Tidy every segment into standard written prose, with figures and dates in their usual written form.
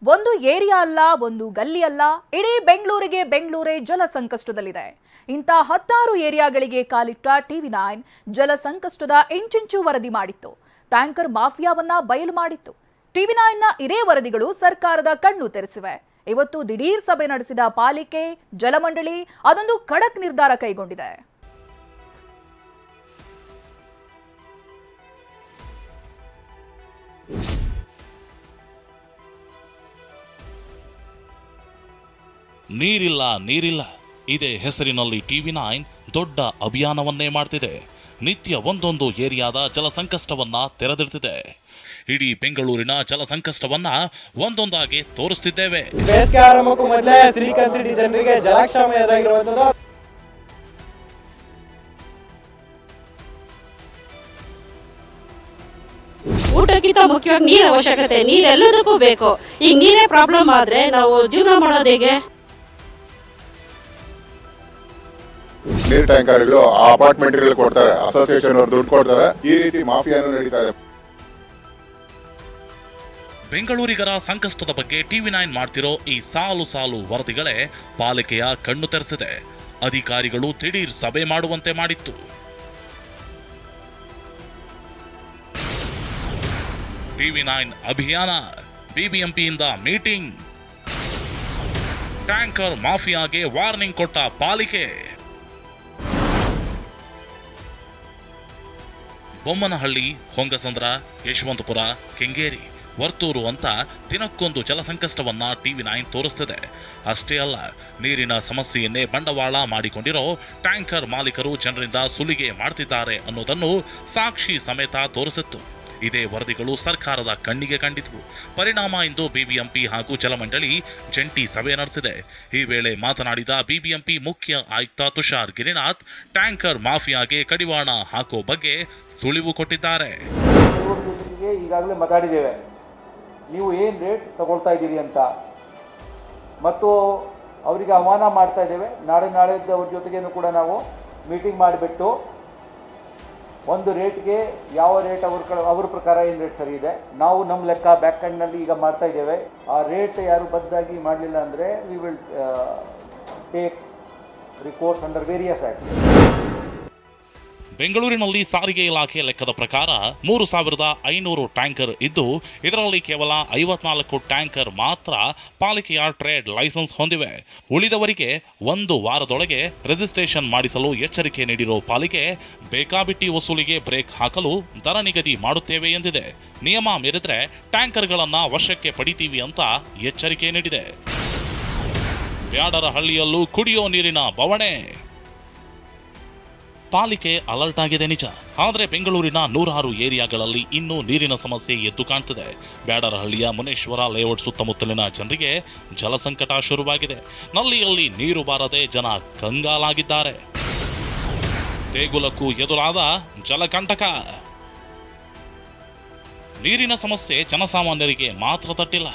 ಒಂದು ಏರಿಯಾ ಅಲ್ಲ, ಒಂದು ಗಲ್ಲಿ ಅಲ್ಲ, ಇಡೀ ಬೆಂಗಳೂರೇ ಜಲ ಸಂಕಷ್ಟದಲ್ಲಿದೆ. ಇಂಥ 16 ಏರಿಯಾಗಳಿಗೆ ಕಾಲಿಟ್ಟ TV9 ಜಲ ಸಂಕಷ್ಟದ ಇಂಚಿಂಚು ವರದಿ ಮಾಡಿತ್ತು. ಟ್ಯಾಂಕರ್ ಮಾಫಿಯಾವನ್ನ ಬಯಲು ಮಾಡಿತ್ತು. TV9ನ ಇದೇ ವರದಿಗಳು ಸರ್ಕಾರದ ಕಣ್ಣು ತೆರೆಸಿವೆ. ಇವತ್ತು ದಿಢೀರ್ ಸಭೆ ನಡೆಸಿದ ಪಾಲಿಕೆ, ಜಲಮಂಡಳಿ ಅದೊಂದು ಖಡಕ್ ನಿರ್ಧಾರ ಕೈಗೊಂಡಿದೆ. ನೀರಿಲ್ಲ ಇದೇ ಹೆಸರಿನಲ್ಲಿ TV9 ದೊಡ್ಡ ಅಭಿಯಾನವನ್ನೇ ಮಾಡ್ತಿದೆ. ನಿತ್ಯ ಒಂದೊಂದು ಏರಿಯಾದ ಜಲ ಸಂಕಷ್ಟವನ್ನ ತೆರೆದಿಡ್ತಿದೆ. ಇಡೀ ಬೆಂಗಳೂರಿನ ಜಲ ಸಂಕಷ್ಟವನ್ನ ಒಂದೊಂದಾಗಿ ತೋರಿಸ್ತಿದ್ದೇವೆ. ಬೇಸಿಗೆ ಆರಂಭಕ್ಕೂ ಮೊದಲೇ ಸಿಲಿಕಾನ್ ಸಿಟಿ ಜನರಿಗೆ ಜಲಾಕ್ಷಾಮ ಎದುರಾಗಿರುವಂತದ್ದು. ಊಟಕ್ಕಿಂತ ಮುಖ್ಯವಾಗಿ ನೀರು ಅವಶ್ಯಕತೆ. ನೀರೆಲ್ಲದಕ್ಕೂ ಬೇಕು. ಈಗ ನೀರೇ ಪ್ರಾಬ್ಲಮ್ ಆದ್ರೆ ನಾವು ಜೀವನ ಮಾಡೋದು ಹೇಗೆ? ನೀರ್ ಟ್ಯಾಂಕರ್ಗಳು ಅಪಾರ್ಟ್ಮೆಂಟ್ಗಳು ಕೊಡ್ತಾರೆ, ಅಸೋಸಿಯೇಷನ್ ಅವರು ದುಡ್ಡು ಕೊಡ್ತಾರೆ. ಈ ರೀತಿ ಮಾಫಿಯಾನು ನಡೀತಾ ಇದೆ. ಬೆಂಗಳೂರಿಗರ ಸಂಕಷ್ಟದ ಬಗ್ಗೆ TV9 ಮಾಡ್ತಿರೋ ಈ ಸಾಲು ವರದಿಗಳೇ ಪಾಲಿಕೆಯ ಕಣ್ಣು ತೆರೆಸಿದೆ. ಅಧಿಕಾರಿಗಳು ದಿಢೀರ್ ಸಭೆ ಮಾಡುವಂತೆ ಮಾಡಿತ್ತು. TV9 ಅಭಿಯಾನ, BBMPಯಿಂದ ಮೀಟಿಂಗ್, ಟ್ಯಾಂಕರ್ ಮಾಫಿಯಾಗೆ ವಾರ್ನಿಂಗ್ ಕೊಟ್ಟ ಪಾಲಿಕೆ, ಬೊಮ್ಮನಹಳ್ಳಿ, ಹೊಂಗಸಂದ್ರ, ಯಶವಂತಪುರ, ಕೆಂಗೇರಿ, ವರ್ತೂರು ಅಂತ ದಿನಕ್ಕೊಂದು ಜಲ ಸಂಕಷ್ಟವನ್ನ TV9 ತೋರಿಸ್ತಿದೆ. ಅಷ್ಟೇ ಅಲ್ಲ, ನೀರಿನ ಸಮಸ್ಯೆಯನ್ನೇ ಬಂಡವಾಳ ಮಾಡಿಕೊಂಡಿರೋ ಟ್ಯಾಂಕರ್ ಮಾಲೀಕರು ಜನರಿಂದ ಸುಲಿಗೆ ಮಾಡ್ತಿದ್ದಾರೆ ಅನ್ನೋದನ್ನು ಸಾಕ್ಷಿ ಸಮೇತ ತೋರಿಸಿತ್ತು. ಇದೇ ವರದಿಗಳು ಸರ್ಕಾರದ ಕಣ್ಣಿಗೆ ಕಂಡಿದ್ವು. ಪರಿಣಾಮ ಇಂದು BBMP ಹಾಗೂ ಜಲಮಂಡಳಿ ಜಂಟಿ ಸಭೆ ನಡೆಸಿದೆ. ಈ ವೇಳೆ ಮಾತನಾಡಿದ BBMP ಮುಖ್ಯ ಆಯುಕ್ತ ತುಷಾರ್ ಗಿರಿನಾಥ್, ಟ್ಯಾಂಕರ್ ಮಾಫಿಯಾಗೆ ಕಡಿವಾಣ ಹಾಕೋ ಬಗ್ಗೆ ಸುಳಿವು ಕೊಟ್ಟಿದ್ದಾರೆ. ಈಗಾಗಲೇ ಮಾತಾಡಿದ್ದೇವೆ, ನೀವು ಏನು ರೇಟ್ ತಗೊಳ್ತಾ ಇದ್ದೀರಿ ಅಂತ, ಮತ್ತು ಅವರಿಗೆ ಆಹ್ವಾನ ಮಾಡ್ತಾ ಇದ್ದೇವೆ. ನಾಳೆದ್ದು ಅವ್ರ ಜೊತೆಗೇನು ಕೂಡ ನಾವು ಮೀಟಿಂಗ್ ಮಾಡಿಬಿಟ್ಟು ಒಂದು ರೇಟ್ಗೆ ಯಾವ ರೇಟ್ ಅವ್ರ ಪ್ರಕಾರ ಏನು ರೇಟ್ ಸರಿ ಇದೆ, ನಾವು ನಮ್ಮ ಲೆಕ್ಕ ಬ್ಯಾಕ್ ಎಂಡ್ನಲ್ಲಿ ಈಗ ಮಾಡ್ತಾ ಇದ್ದೇವೆ. ಆ ರೇಟ್ ಯಾರು ಬದ್ದಾಗಿ ಮಾಡಲಿಲ್ಲ ಅಂದರೆ we will take recourse under various act. ಬೆಂಗಳೂರಿನಲ್ಲಿ ಸಾರಿಗೆ ಇಲಾಖೆ ಲೆಕ್ಕದ ಪ್ರಕಾರ 3,500 ಟ್ಯಾಂಕರ್ ಇದ್ದು, ಇದರಲ್ಲಿ ಕೇವಲ 54 ಟ್ಯಾಂಕರ್ ಮಾತ್ರ ಪಾಲಿಕೆಯ ಟ್ರೇಡ್ ಲೈಸೆನ್ಸ್ ಹೊಂದಿವೆ. ಉಳಿದವರಿಗೆ 1 ವಾರದೊಳಗೆ ರಿಜಿಸ್ಟ್ರೇಷನ್ ಮಾಡಿಸಲು ಎಚ್ಚರಿಕೆ ನೀಡಿರೋ ಪಾಲಿಕೆ, ಬೇಕಾಬಿಟ್ಟಿ ವಸೂಲಿಗೆ ಬ್ರೇಕ್ ಹಾಕಲು ದರ ನಿಗದಿ ಮಾಡುತ್ತೇವೆ ಎಂದಿದೆ. ನಿಯಮ ಮೀರಿದ್ರೆ ಟ್ಯಾಂಕರ್ಗಳನ್ನ ವಶಕ್ಕೆ ಪಡಿತೀವಿ ಅಂತ ಎಚ್ಚರಿಕೆ ನೀಡಿದೆ. ಬ್ಯಾಡರಹಳ್ಳಿಯಲ್ಲೂ ಕುಡಿಯೋ ನೀರಿನ ಬವಣೆ. ಪಾಲಿಕೆ ಅಲರ್ಟ್ ಆಗಿದೆ ನಿಜ, ಆದರೆ ಬೆಂಗಳೂರಿನ 100 ಏರಿಯಾಗಳಲ್ಲಿ ಇನ್ನೂ ನೀರಿನ ಸಮಸ್ಯೆ ಎದ್ದು ಕಾಣ್ತಿದೆ. ಬ್ಯಾಡರಹಳ್ಳಿಯ ಮುನೇಶ್ವರ ಲೇಔಟ್ ಸುತ್ತಮುತ್ತಲಿನ ಜನರಿಗೆ ಜಲಸಂಕಟ ಶುರುವಾಗಿದೆ. ನಲ್ಲಿಯಲ್ಲಿ ನೀರು ಬಾರದೆ ಜನ ಕಂಗಾಲಾಗಿದ್ದಾರೆ. ದೇಗುಲಕ್ಕೂ ಎದುರಾದ ಜಲಕಂಟಕ. ನೀರಿನ ಸಮಸ್ಯೆ ಜನಸಾಮಾನ್ಯರಿಗೆ ಮಾತ್ರ ತಟ್ಟಿಲ್ಲ,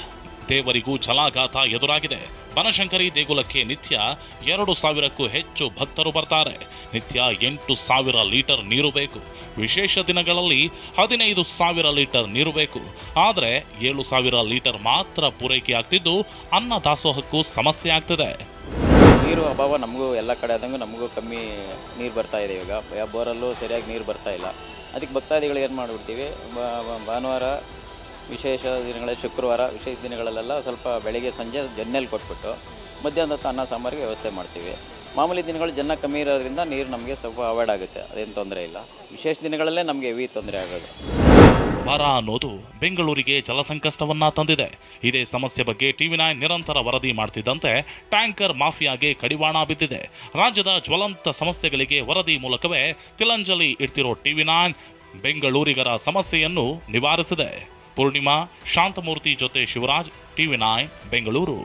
ದೇವರಿಗೂ ಜಲಾಘಾತ ಎದುರಾಗಿದೆ. ಬನಶಂಕರಿ ದೇಗುಲಕ್ಕೆ ನಿತ್ಯ 2,000ಕ್ಕೂ ಹೆಚ್ಚು ಭಕ್ತರು ಬರ್ತಾರೆ. ನಿತ್ಯ 8,000 ಲೀಟರ್ ನೀರು ಬೇಕು. ವಿಶೇಷ ದಿನಗಳಲ್ಲಿ 15,000 ಲೀಟರ್ ನೀರು ಬೇಕು. ಆದರೆ 7,000 ಲೀಟರ್ ಮಾತ್ರ ಪೂರೈಕೆ ಆಗ್ತಿದ್ದು ಅನ್ನ ದಾಸೋಹಕ್ಕೂ ಸಮಸ್ಯೆ ಆಗ್ತಿದೆ. ನೀರು ಅಭಾವ ನಮಗೂ ಎಲ್ಲ ಕಡೆ ಆದಂಗೂ ನಮಗೂ ಕಮ್ಮಿ ನೀರು ಬರ್ತಾ ಇದೆ. ಇವಾಗ ಬೋರಲ್ಲೂ ಸರಿಯಾಗಿ ನೀರು ಬರ್ತಾ ಇಲ್ಲ. ಅದಕ್ಕೆ ಭಕ್ತಾದಿಗಳು ಏನು ಮಾಡಿಬಿಡ್ತೀವಿ, ಭಾನುವಾರ ವಿಶೇಷ ದಿನಗಳಲ್ಲಿ, ಶುಕ್ರವಾರ ವಿಶೇಷ ದಿನಗಳಲ್ಲೆಲ್ಲ ಸ್ವಲ್ಪ ಬೆಳಗ್ಗೆ ಸಂಜೆ ಜನ್ನೆಲ್ಲಿ ಕೊಟ್ಬಿಟ್ಟು ಮಧ್ಯಾಹ್ನದ ಹೊತ್ತು ಅನ್ನ ಸಾಂಬಾರಿಗೆ ವ್ಯವಸ್ಥೆ ಮಾಡ್ತೀವಿ. ಮಾಮೂಲಿ ದಿನಗಳು ಜನ ಕಮ್ಮಿ ಇರೋದ್ರಿಂದ ನೀರು ನಮಗೆ ಸ್ವಲ್ಪ ಅವಾಯ್ಡ್ ಆಗುತ್ತೆ, ಅದೇನು ತೊಂದರೆ ಇಲ್ಲ. ವಿಶೇಷ ದಿನಗಳಲ್ಲೇ ನಮಗೆ ಹೆವಿ ತೊಂದರೆ ಆಗೋದು. ಬರ ಅನ್ನೋದು ಬೆಂಗಳೂರಿಗೆ ಜಲಸಂಕಷ್ಟವನ್ನ ತಂದಿದೆ. ಇದೇ ಸಮಸ್ಯೆ ಬಗ್ಗೆ TV9 ನಿರಂತರ ವರದಿ ಮಾಡ್ತಿದ್ದಂತೆ ಟ್ಯಾಂಕರ್ ಮಾಫಿಯಾಗೆ ಕಡಿವಾಣ ಬಿದ್ದಿದೆ. ರಾಜ್ಯದ ಜ್ವಲಂತ ಸಮಸ್ಯೆಗಳಿಗೆ ವರದಿ ಮೂಲಕವೇ ತಿಲಾಂಜಲಿ ಇಡ್ತಿರೋ TV9 ಬೆಂಗಳೂರಿಗರ ಸಮಸ್ಯೆಯನ್ನು ನಿವಾರಿಸಿದೆ. ಪೂರ್ಣಿಮಾ, ಶಾಂತಮೂರ್ತಿ ಜೊತೆ ಶಿವರಾಜ್, TV9 ಬೆಂಗಳೂರು.